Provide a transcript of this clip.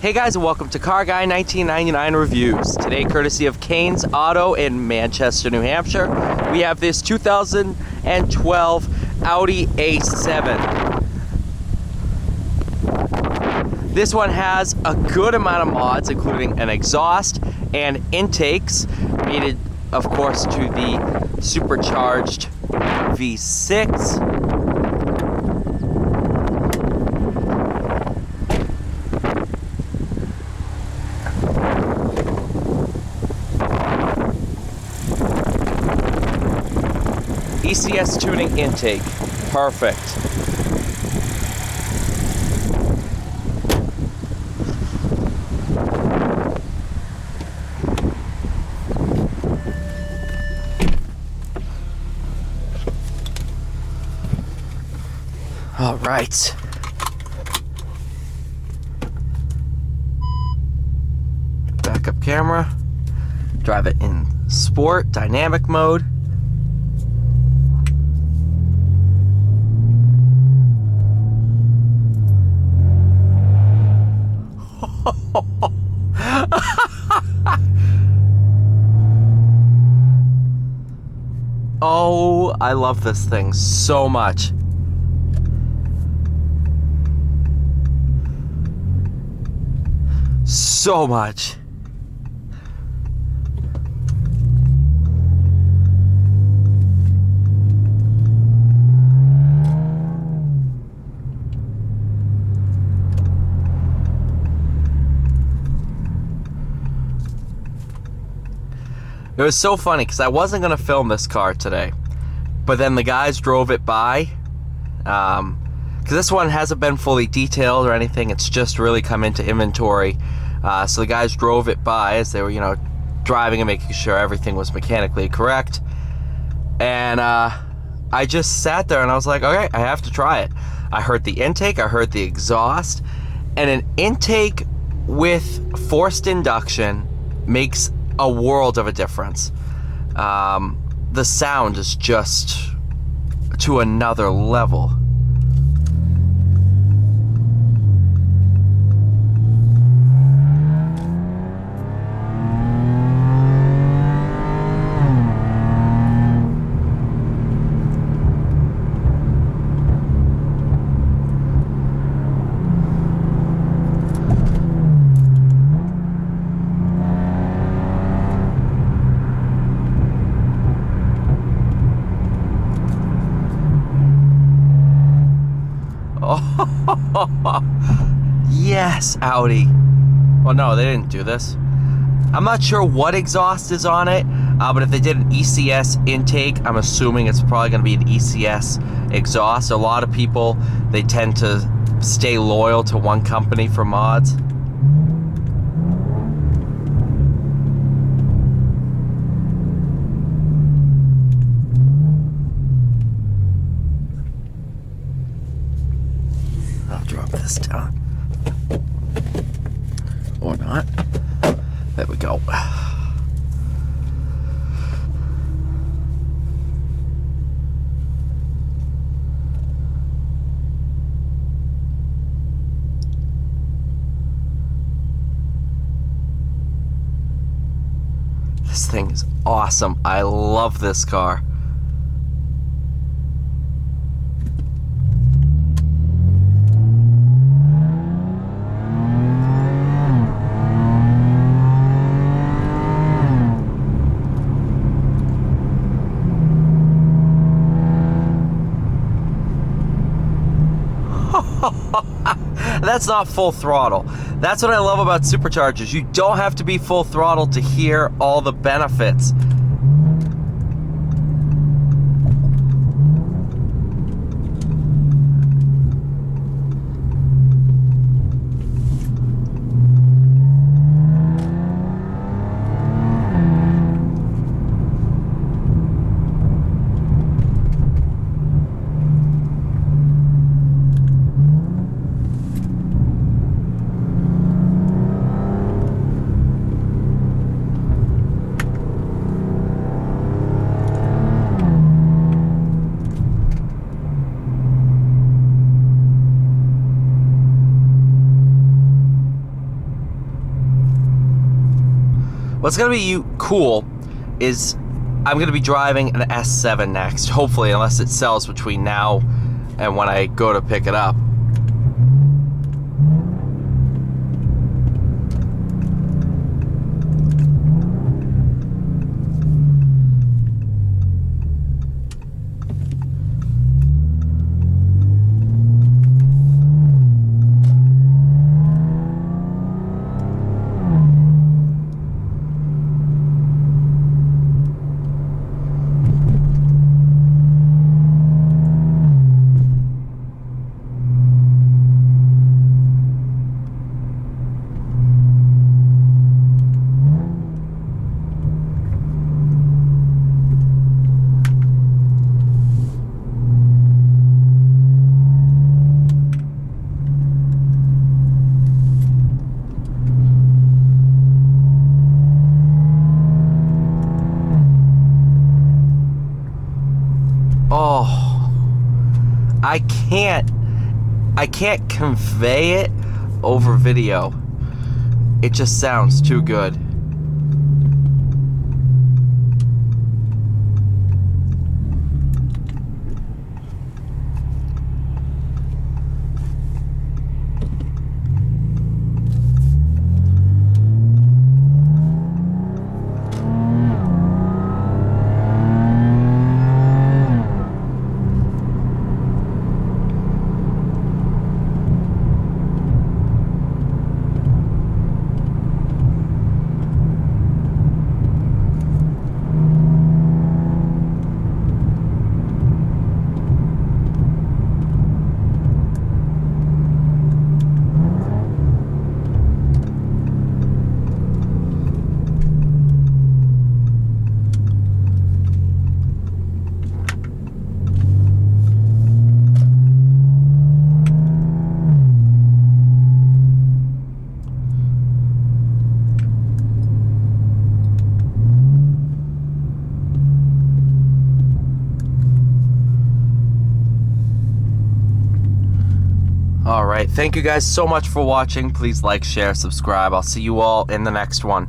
Hey guys, and welcome to Car Guy 1999 Reviews. Today, courtesy of Kane's Auto in Manchester, New Hampshire, we have this 2012 Audi A7. This one has a good amount of mods, including an exhaust and intakes, mated, of course, to the supercharged V6. ECS tuning intake, perfect. All right. Backup camera. Drive it in sport, dynamic mode. Oh, I love this thing so much. So much. It was so funny because I wasn't going to film this car today, but then the guys drove it by, because this one hasn't been fully detailed or anything. It's just really come into inventory. So the guys drove it by as they were, driving and making sure everything was mechanically correct. And I just sat there and I was like, okay, I have to try it. I heard the intake, I heard the exhaust, and an intake with forced induction makes a world of a difference. The sound is just to another level. Yes, Audi. Well, no, they didn't do this. I'm not sure what exhaust is on it, but if they did an ECS intake, I'm assuming it's probably going to be an ECS exhaust. A lot of people, they tend to stay loyal to one company for mods. I'll drop this down. Or not. There we go. This thing is awesome. I love this car. That's not full throttle. That's what I love about superchargers. You don't have to be full throttle to hear all the benefits. What's gonna be cool is I'm gonna be driving an S7 next, hopefully, unless it sells between now and when I go to pick it up. Oh, I can't convey it over video. It just sounds too good. Alright, thank you guys so much for watching. Please like, share, subscribe. I'll see you all in the next one.